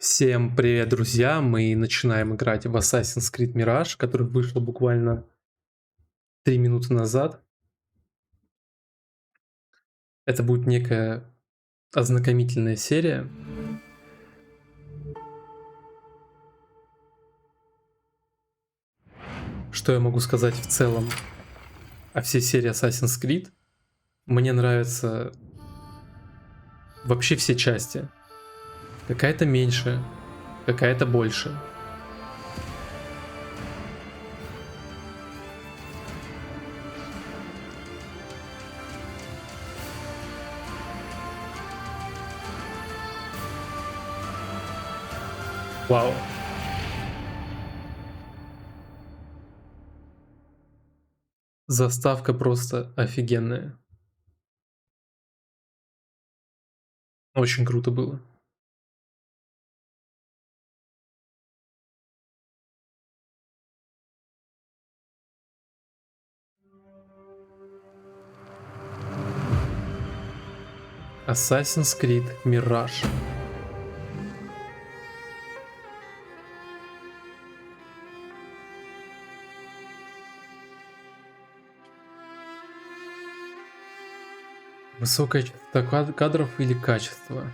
Всем привет, друзья! Мы начинаем играть в Assassin's Creed Mirage, который вышел буквально 3 минуты назад. Это будет некая ознакомительная серия. Что я могу сказать в целом о всей серии Assassin's Creed? Мне нравятся вообще все части. Какая-то меньше, какая-то больше. Вау. Заставка просто офигенная. Очень круто было. Assassin's Creed Mirage. Высокая частота кадров или качество?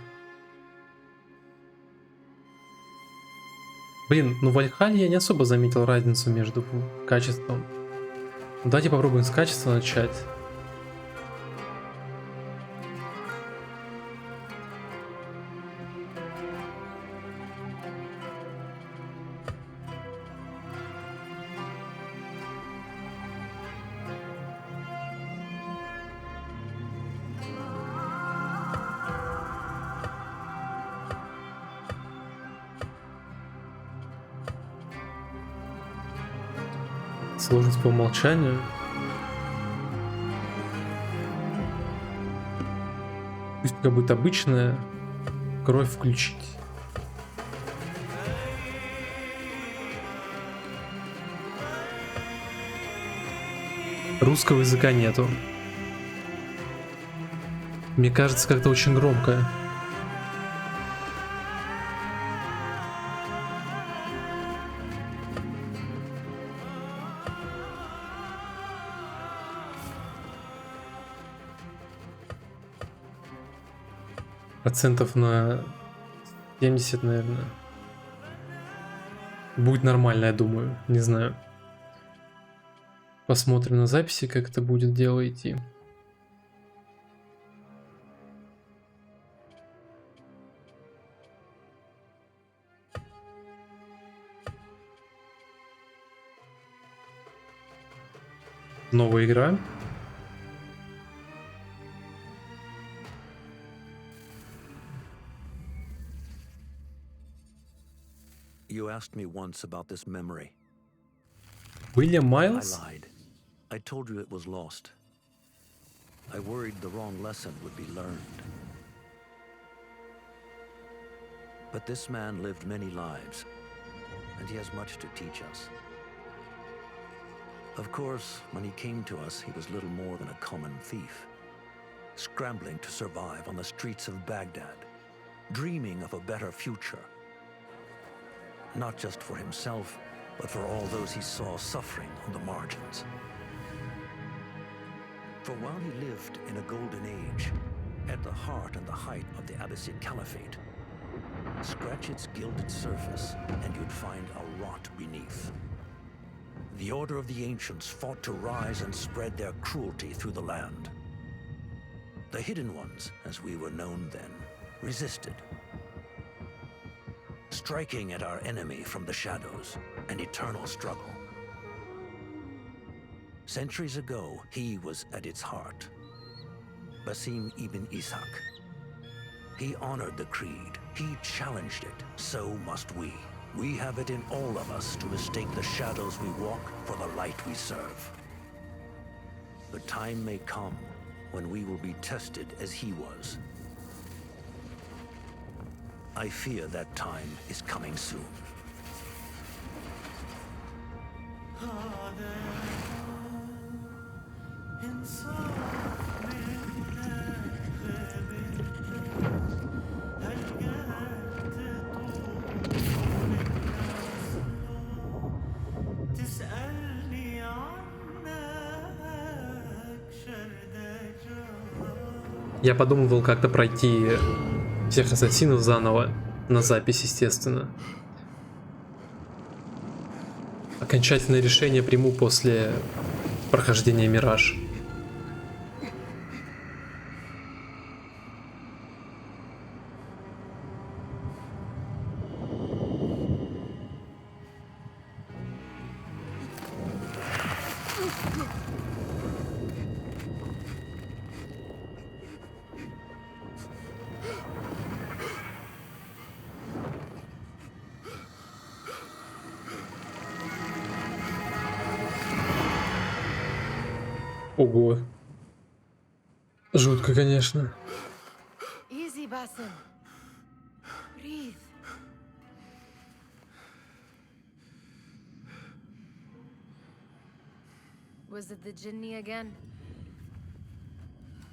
Блин, ну в Вальхале я не особо заметил разницу между качеством. Давайте попробуем с качества начать. Сложность по умолчанию. Пусть пока будет обычная. Кровь включить. Русского языка нету. Мне кажется, как-то очень громко. Процентов на 70, наверное. Будет нормально, я думаю. Не знаю. Посмотрим на записи, как это будет дело идти. Новая игра. You asked me once about this memory. William I Miles? lied. I told you it was lost. I worried the wrong lesson would be learned. But this man lived many lives, and he has much to teach us. Of course, when he came to us, he was little more than a common thief, scrambling to survive on the streets of Baghdad, dreaming of a better future. Not just for himself, but for all those he saw suffering on the margins. For while he lived in a golden age, at the heart and the height of the Abbasid Caliphate, scratch its gilded surface and you'd find a rot beneath. The Order of the Ancients fought to rise and spread their cruelty through the land. The Hidden Ones, as we were known then, resisted, striking at our enemy from the shadows, an eternal struggle. Centuries ago, he was at its heart. Basim ibn Ishak. He honored the creed. He challenged it. So must we. We have it in all of us to mistake the shadows we walk for the light we serve. The time may come when we will be tested as he was. I fear that time is coming soon. Я подумывал как-то пройти всех ассасинов заново, на запись, естественно. Окончательное решение приму после прохождения Мираж. Ого. Жутко, конечно. Easy, Basim. Breathe. Was it the Jinni again?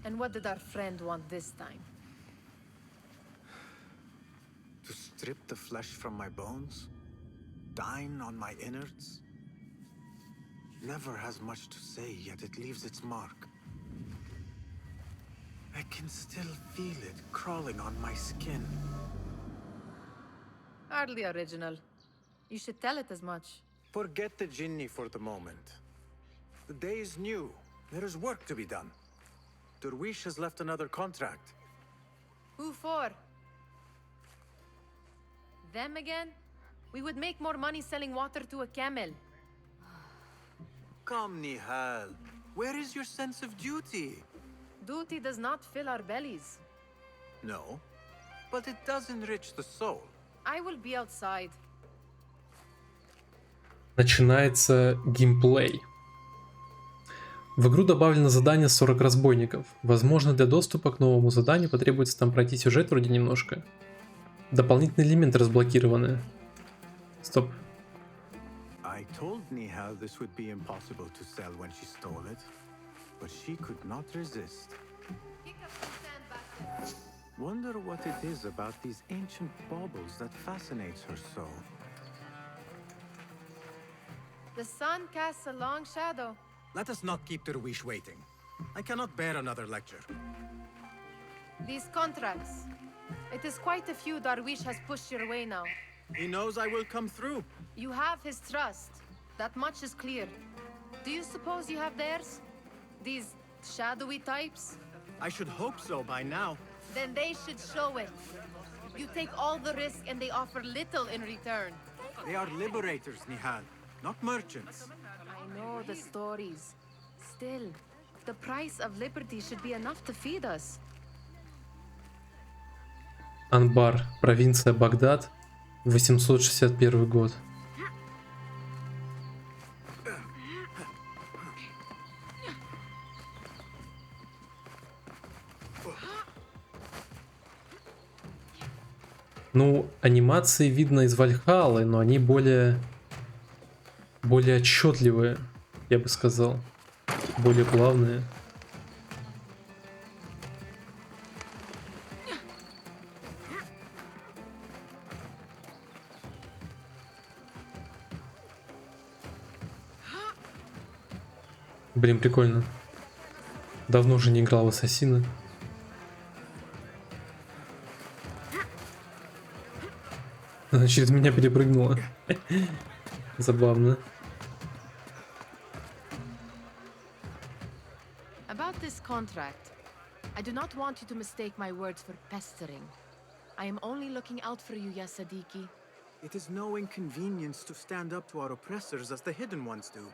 And what did our friend want this time? To strip the flesh from my bones? Dine on my innards? Never has much to say, yet it leaves its mark. I can still feel it crawling on my skin. Hardly original. You should tell it as much. Forget the Jinni for the moment. The day is new. There is work to be done. Derwish has left another contract. Who for? Them again? We would make more money selling water to a camel. Come, Nihal. Where is your sense of duty? Duty does not fill our bellies. No, but it does enrich the soul. I will be outside. Начинается геймплей. В игру добавлено задание 40 разбойников. Возможно, для доступа к новому заданию потребуется там пройти сюжет вроде немножко. Дополнительные элементы разблокированы. Стоп. I told Nihal this would be impossible to sell when she stole it, but she could not resist. Wonder what it is about these ancient baubles that fascinates her so. The sun casts a long shadow. Let us not keep Derwish waiting. I cannot bear another lecture. These contracts. It is quite a few Darwish has pushed your way now. He knows I will come through. You have his trust. That much is clear. Do you suppose you have theirs? These shadowy types? I should hope so by now. Then they should show it. You take all the risk and they offer little in return. They are liberators, Nihal, not merchants. I know the stories. Still, the price of liberty should be enough to feed us. Анбар, провинция Багдад, 861 год. Ну, анимации видно из Вальхаллы, но они более отчетливые, я бы сказал. Более плавные. Блин, прикольно. Давно уже не играл в Ассасина. Она через меня перепрыгнула. Забавно. About this contract, I do not want you to mistake my words for pestering. I am only looking out for you, ya Sadiki. It is no inconvenience to stand up to our oppressors as the hidden ones do.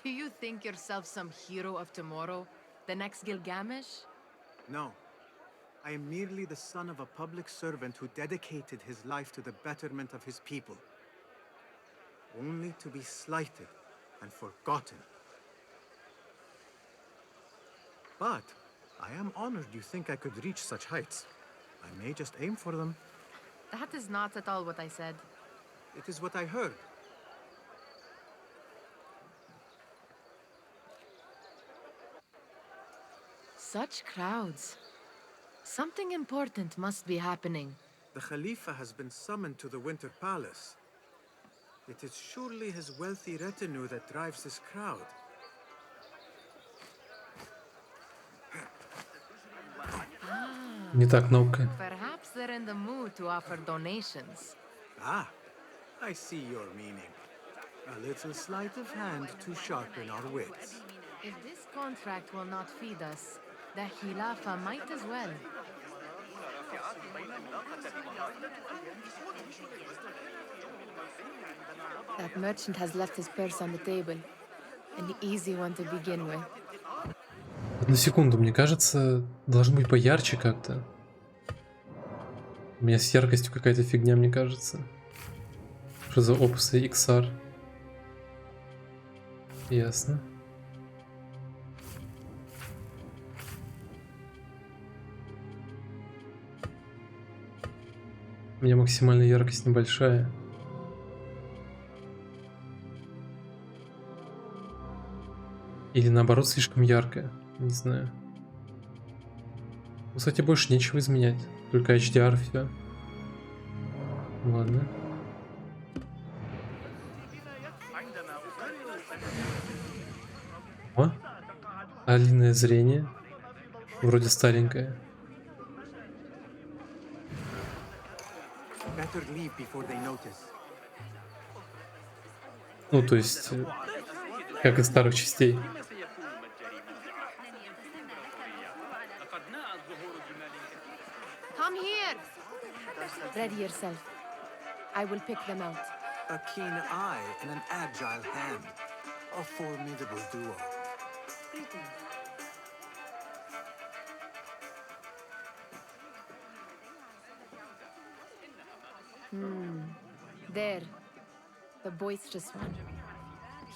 Do you think yourself some hero of tomorrow? The next Gilgamesh? No. I am merely the son of a public servant who dedicated his life to the betterment of his people. Only to be slighted and forgotten. But I am honored you think I could reach such heights. I may just aim for them. That is not at all what I said. It is what I heard. Such crowds. Something important must be happening. The Khalifa has been summoned to the Winter Palace. It is surely his wealthy retinue that drives this crowd. Не та кнопка. Perhaps they're in the mood to offer donations. Ah, I see your meaning. A little sleight of hand to sharpen our wits. If this contract will not feed us, the Khilafa might as well. That merchant has left his purse on the table. An easy one to begin with. Одну секунду, мне кажется, должно быть поярче как-то. У меня с яркостью какая-то фигня, мне кажется. Что за опусы XR? Ясно. У меня максимальная яркость небольшая. Или наоборот слишком яркая. Не знаю. Кстати, больше нечего изменять. Только HDR все. Ладно. О! Орлиное зрение. Вроде старенькое. Better leave before they notice. Ну, то есть, как из старых частей. Come here! Ready yourself. I will pick them out. A keen eye and an agile hand. A formidable duo. There. The boisterous one.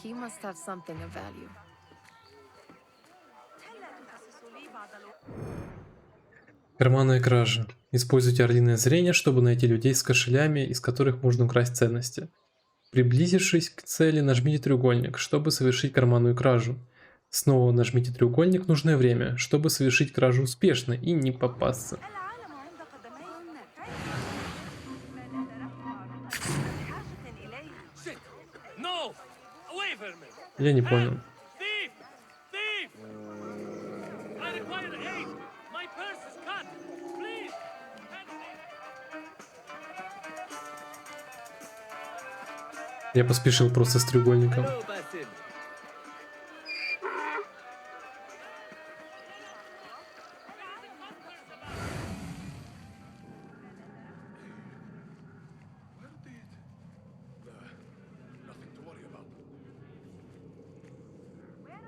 He must have something of value. Карманная кража. Используйте орлиное зрение, чтобы найти людей с кошелями, из которых можно украсть ценности. Приблизившись к цели, нажмите треугольник, чтобы совершить карманную кражу. Снова нажмите треугольник нужное время, чтобы совершить кражу успешно и не попасться. Я не понял. Я поспешил просто с треугольником. Where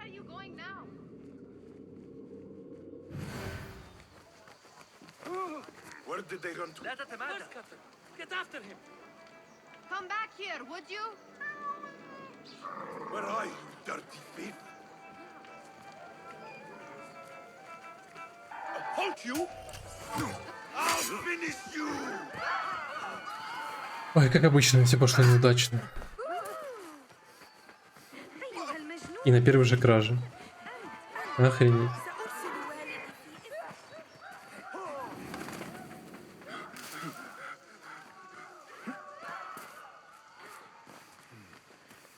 are you going now? Where did they run to? Get after him! Come back here, would you? Where are you, dirty thief? Halt you! I'll finish you! Ой, как обычно, все пошло неудачно. И на первой же краже. Охренеть.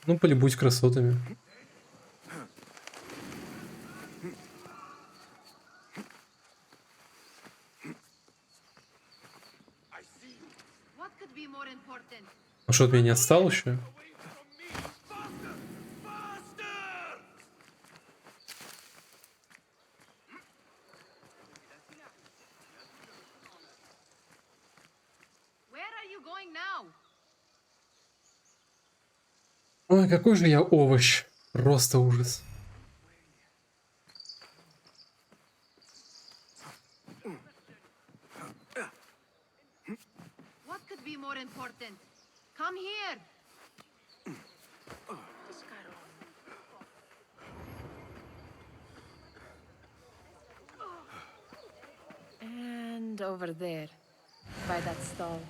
Ну, полюбуюсь красотами. What could be more important? А что, от меня не отстал еще? Where are you going now? Ой, какой же я овощ. Просто ужас. What could be more important? Come here. And over there, by that stall,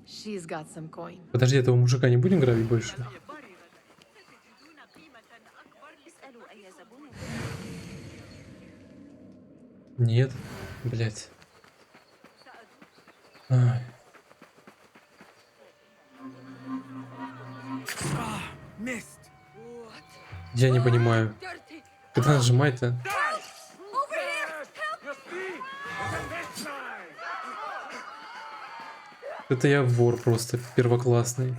she's got some coin. Подожди, этого мужика не будем грабить больше? Нет, блять. Я не понимаю. Когда нажимать-то? Это я вор просто первоклассный.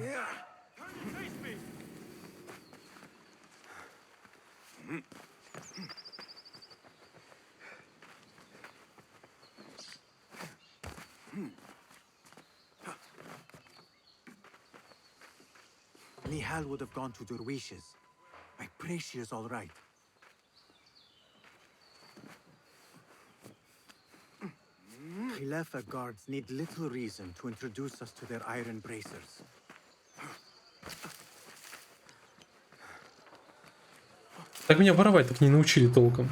Nihal would have gone to Derwishes. I pray she is all right. Khilafa guards need little reason to introduce us to their iron bracers. Так меня воровать так не научили толком.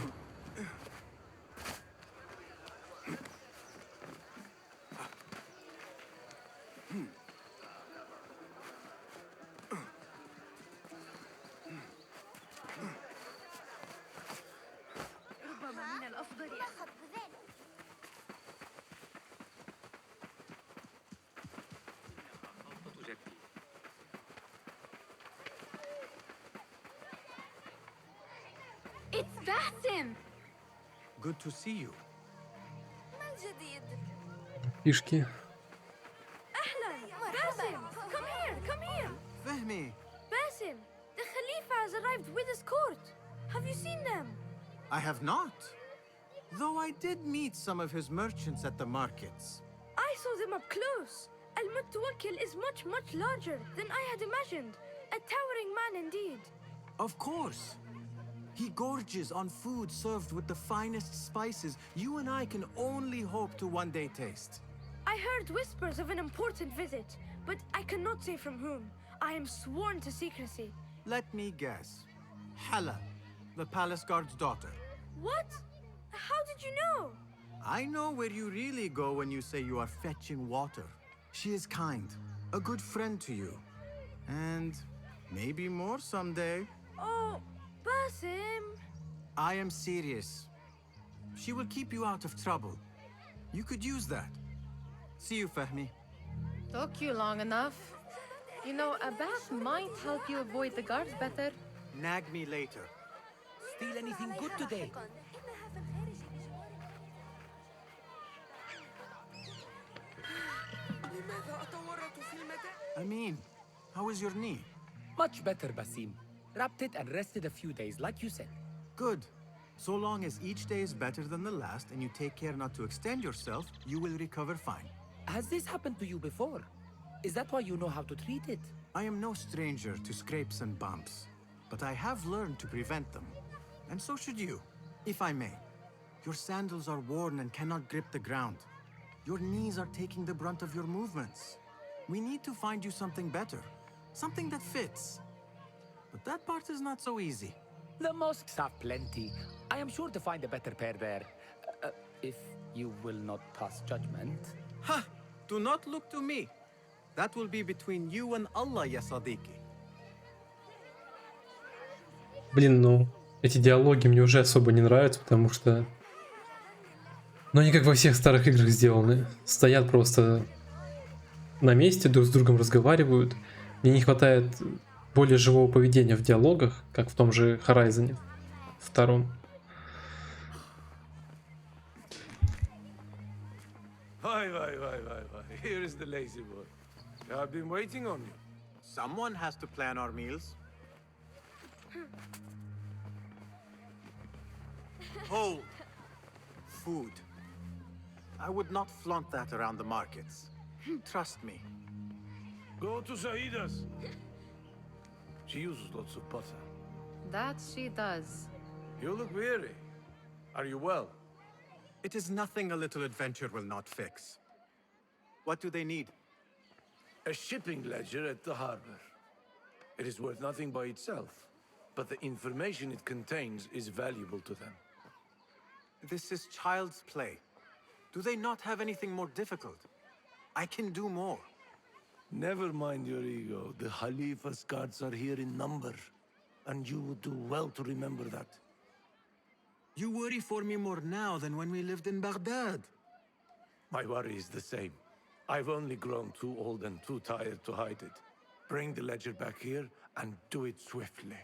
It's Basim! Good to see you. Фишки. Basim! Come here! Come here! Fehmi, Basim! The Khalifa has arrived with his court. Have you seen them? I have not. Though I did meet some of his merchants at the markets. I saw them up close. Al-Mutawakkil is much, much larger than I had imagined. A towering man indeed. Of course. He gorges on food served with the finest spices you and I can only hope to one day taste. I heard whispers of an important visit, but I cannot say from whom. I am sworn to secrecy. Let me guess. Hala, the palace guard's daughter. What? How did you know? I know where you really go when you say you are fetching water. She is kind, a good friend to you. And maybe more someday. Oh, Basim. I am serious. She will keep you out of trouble. You could use that. See you, Fehmi. Took you long enough. You know, a bath might help you avoid the guards better. Nag me later. Steal anything good today? Amin, how is your knee? Much better, Basim. Wrapped it and rested a few days, like you said. Good. So long as each day is better than the last and you take care not to extend yourself, you will recover fine. Has this happened to you before? Is that why you know how to treat it? I am no stranger to scrapes and bumps, but I have learned to prevent them. And so should you, if I may. Your sandals are worn and cannot grip the ground. Your knees are taking the brunt of your movements. We need to find you something better, something that fits. But that part is not so easy. The mosques have plenty. I am sure to find a better pair there. If you will not pass judgment. Ha! Do not look to me. That will be between you and Allah, ya Sadiqi. Блин, ну, эти диалоги мне уже особо не нравятся, потому что... Ну, они как во всех старых играх сделаны. Стоят просто на месте, друг с другом разговаривают. Мне не хватает более живого поведения в диалогах, как в том же Horizon втором. Why. Here is the lazy boy. I've been waiting on you. Someone has to plan our meals. Hold. Food. I would not flaunt that around the markets. Trust me. Go to Saida's. She uses lots of butter. That she does. You look weary. Are you well? It is nothing a little adventure will not fix. What do they need? A shipping ledger at the harbor. It is worth nothing by itself, but the information it contains is valuable to them. This is child's play. Do they not have anything more difficult? I can do more. Never mind your ego. The Khalifa's guards are here in number, and you would do well to remember that. You worry for me more now than when we lived in Baghdad. My worry is the same. I've only grown too old and too tired to hide it. Bring the ledger back here and do it swiftly.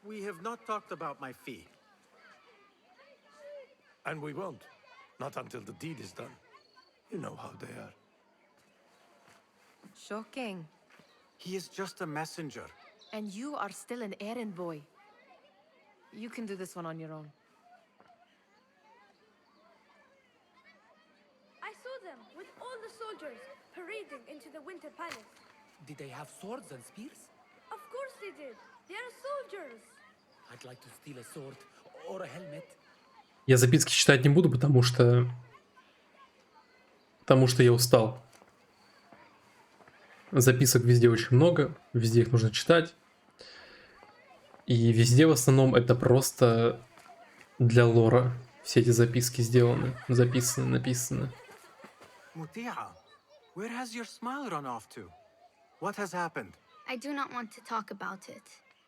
We have not talked about my fee. And we won't. Not until the deed is done. You know how they are. Shocking. He is just a messenger. And you are still an errand boy. You can do this one on your own. I saw them with all the soldiers parading into the Winter Palace. Did they have swords and spears? Of course they did. They are soldiers. I'd like to steal a sword or a helmet. Я записки читать не буду, потому что я устал. Записок везде очень много, везде их нужно читать. И везде в основном это просто для лора. Все эти записки сделаны, записаны, написаны. Mutiha, where has your smile run off to? What has happened? I do not want to talk about it.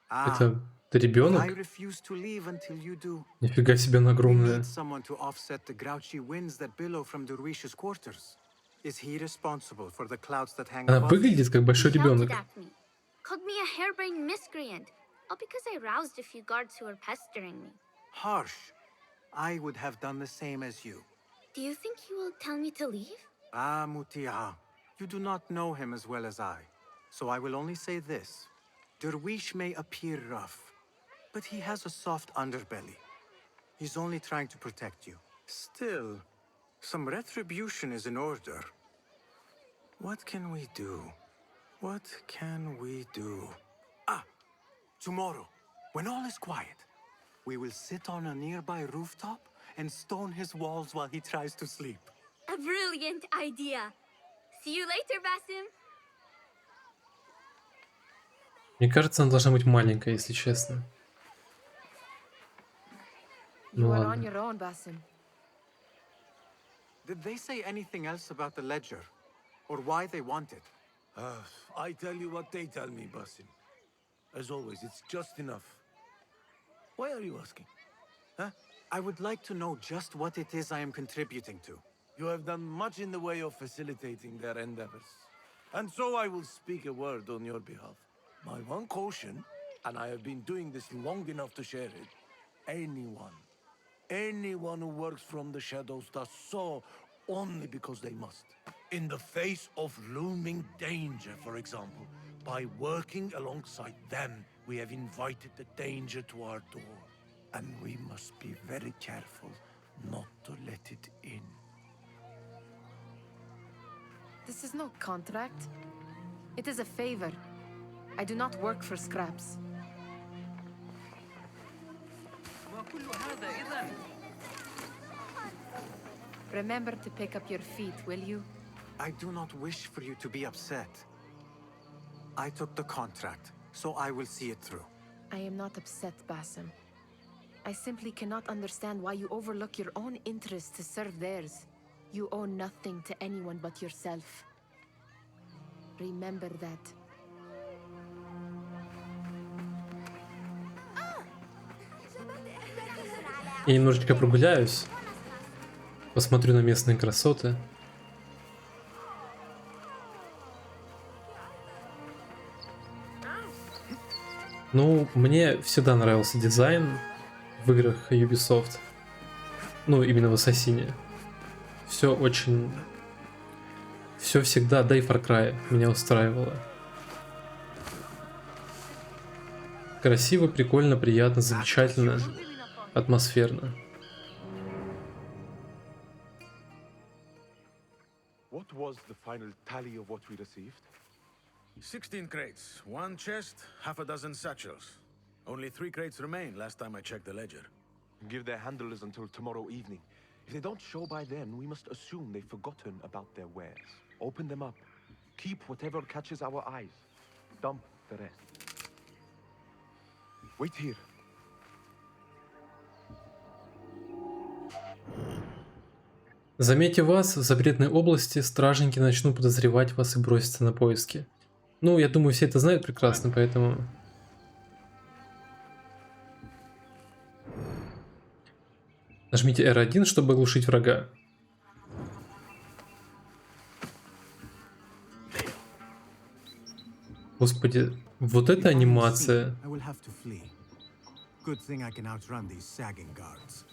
Это ты ребенок? I refuse to leave until you do. Нифига себе она We огромная. need someone to offset the grouchy winds that billow from Derwish's quarters. Is he responsible for the clouds that hang Она above? выглядит как большой Shouted ребенок. at me, called me a harebrained miscreant, all because I roused a few guards who were pestering me. Harsh. I would have done the same as you. Do you think he will tell me to leave? Mutiha, you do not know him as well as I, so I will only say this. Derwish may appear rough, but he has a soft underbelly. He's only trying to protect you. Still, some retribution is in order. What can we do? What can we do? Tomorrow, when all is quiet, we will sit on a nearby rooftop and stone his walls while he tries to sleep. A brilliant idea. See you later, Basim. Мне кажется, она должна быть маленькая, если честно. You Ну are on ладно. your own, Basim. Did they say anything else about the ledger? Or why they want it? I tell you what they tell me, Basim. As always, it's just enough. Why are you asking? I would like to know just what it is I am contributing to. You have done much in the way of facilitating their endeavors. And so I will speak a word on your behalf. My one caution, and I have been doing this long enough to share it, anyone who works from the shadows does so only because they must. In the face of looming danger, for example, by working alongside them, we have invited the danger to our door. And we must be very careful not to let it in. This is no contract. It is a favor. I do not work for scraps. Remember to pick up your feet, will you? I do not wish for you to be upset. I took the contract, so I will see it through. I am not upset, Basim. I simply cannot understand why you overlook your own interests to serve theirs. You owe nothing to anyone but yourself. Remember that. Я немножечко прогуляюсь. Посмотрю на местные красоты. Ну, мне всегда нравился дизайн в играх Ubisoft. Ну, именно в Ассасине. Все очень... Все всегда, да и Far Cry меня устраивало. Красиво, прикольно, приятно, замечательно, атмосферно. What was the final tally of what we received? 16 crates, 1 chest, half a dozen satchels. Only 3 crates remain last time I checked the ledger. Give their handlers until tomorrow evening. If they don't show by then, we must assume they've forgotten about their wares. Open them up. Keep whatever catches our eyes. Dump the rest. Wait here. Заметив вас в запретной области, стражники начнут подозревать вас и броситься на поиски. Ну, я думаю, все это знают прекрасно, поэтому... Нажмите R1, чтобы оглушить врага. Господи, вот эта анимация. I will have to flee. Good thing I can outrun these sagging guards.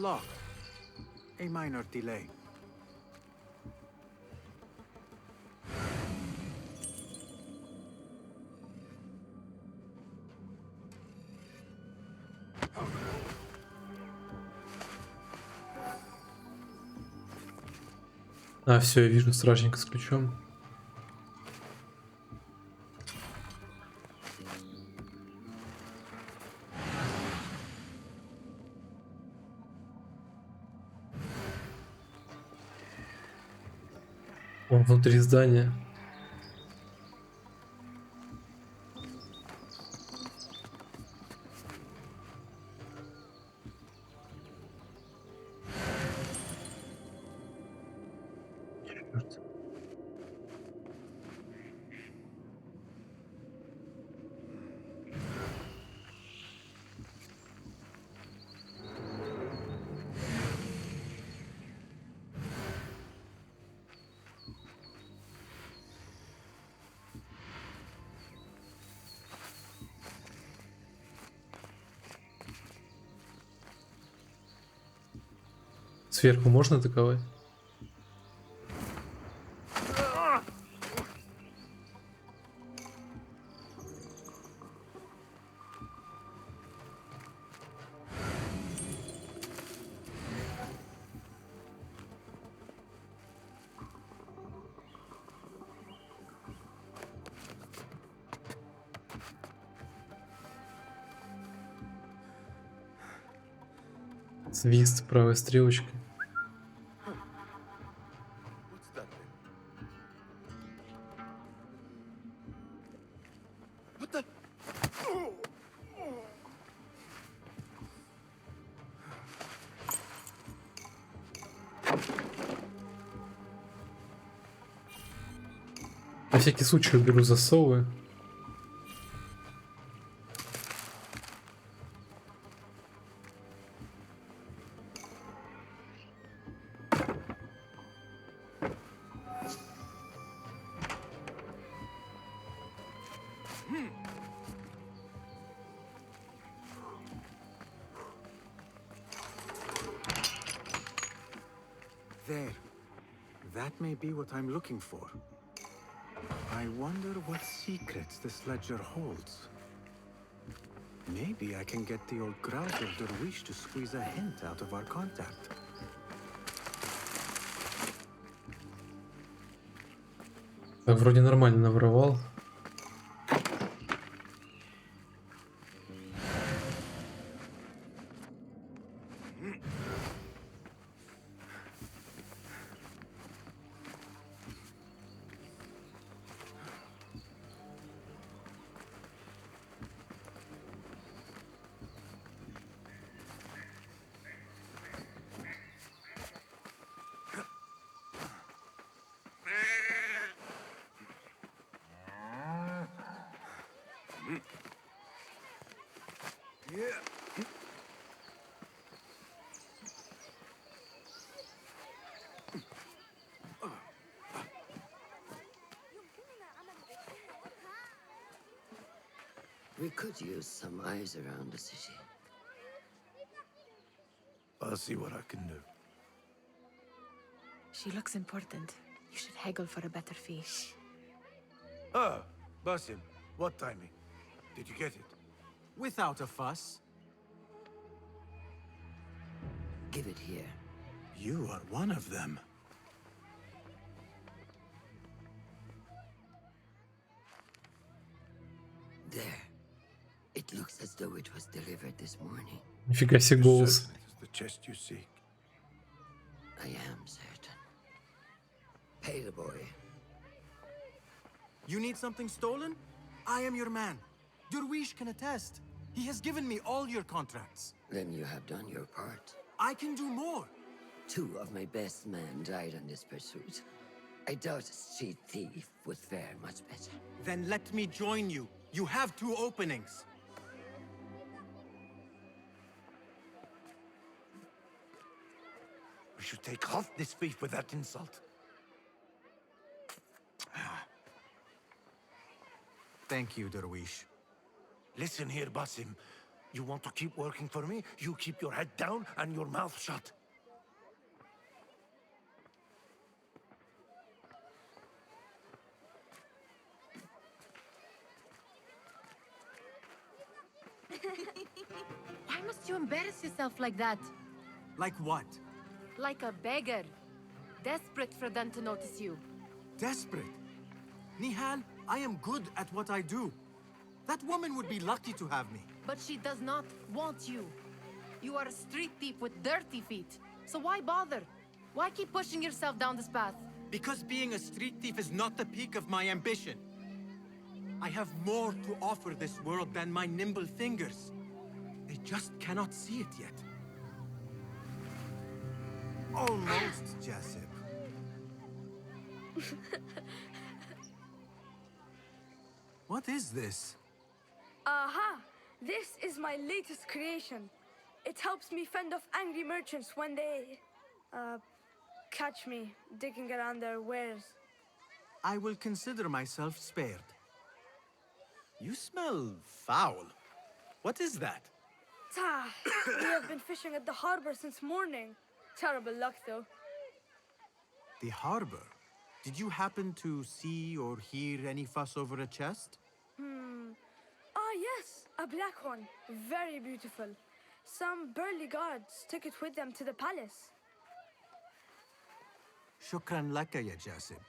locked. A minor delay. А, все, я вижу стражника с ключом. Он внутри здания. Черт. Сверху можно атаковать? Свист правой стрелочкой. What's that then? What the? На всякий случай уберу засовы. There. That may be what I'm looking for. I wonder what secrets this ledger holds. Maybe I can get the old grouser Derwish to squeeze a hint out of our contact. Так, вроде нормально наворовал. We could use some eyes around the city. I'll see what I can do. She looks important. You should haggle for a better fee. Ah, Basim, what timing? Did you get it? Without a fuss. Give it here. You are one of them. There. It looks as though it was delivered this morning. Нифига себе голос. Certain it is the chest you seek. I am certain. Pay the boy. You need something stolen? I am your man. Derwish can attest. He has given me all your contracts. Then you have done your part. I can do more. 2 of my best men died on this pursuit. I doubt a street thief would fare much better. Then let me join you. You have 2 openings. We should take half this beef with that insult. Thank you, Derwish. Listen here, Basim. You want to keep working for me? You keep your head down and your mouth shut. Why must you embarrass yourself like that? Like what? Like a beggar. Desperate for them to notice you. Desperate? Nihal, I am good at what I do. That woman would be lucky to have me. But she does not want you. You are a street thief with dirty feet. So why bother? Why keep pushing yourself down this path? Because being a street thief is not the peak of my ambition. I have more to offer this world than my nimble fingers. They just cannot see it yet. Almost, Jasip. What is this? Aha! This is my latest creation. It helps me fend off angry merchants when they, catch me digging around their wares. I will consider myself spared. You smell foul. What is that? We have been fishing at the harbor since morning. Terrible luck, though. The harbor? Did you happen to see or hear any fuss over a chest? Ah, yes, a black one. Very beautiful. Some burly guards took it with them to the palace. Shukran laka ya Jasib.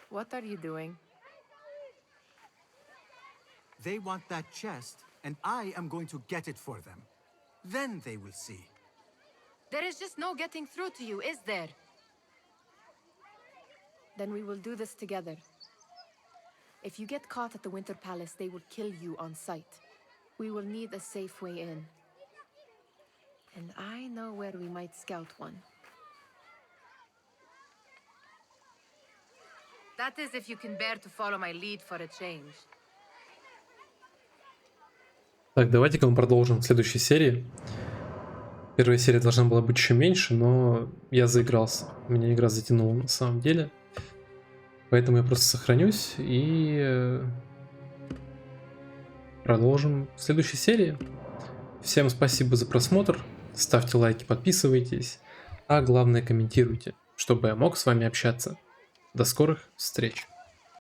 What are you doing? They want that chest, and I am going to get it for them. Then they will see. There is just no getting through to you, is there? Then we will do this together. If you get caught at the Winter Palace, they will kill you on sight. We will need a safe way in. And I know where we might scout one. That is if you can bear to follow my lead for a change. Так, давайте-ка мы продолжим в следующей серии. Первая серия должна была быть еще меньше, но я заигрался. Меня игра затянула на самом деле. Поэтому я просто сохранюсь и продолжим в следующей серии. Всем спасибо за просмотр. Ставьте лайки, подписывайтесь. А главное, комментируйте, чтобы я мог с вами общаться. До скорых встреч.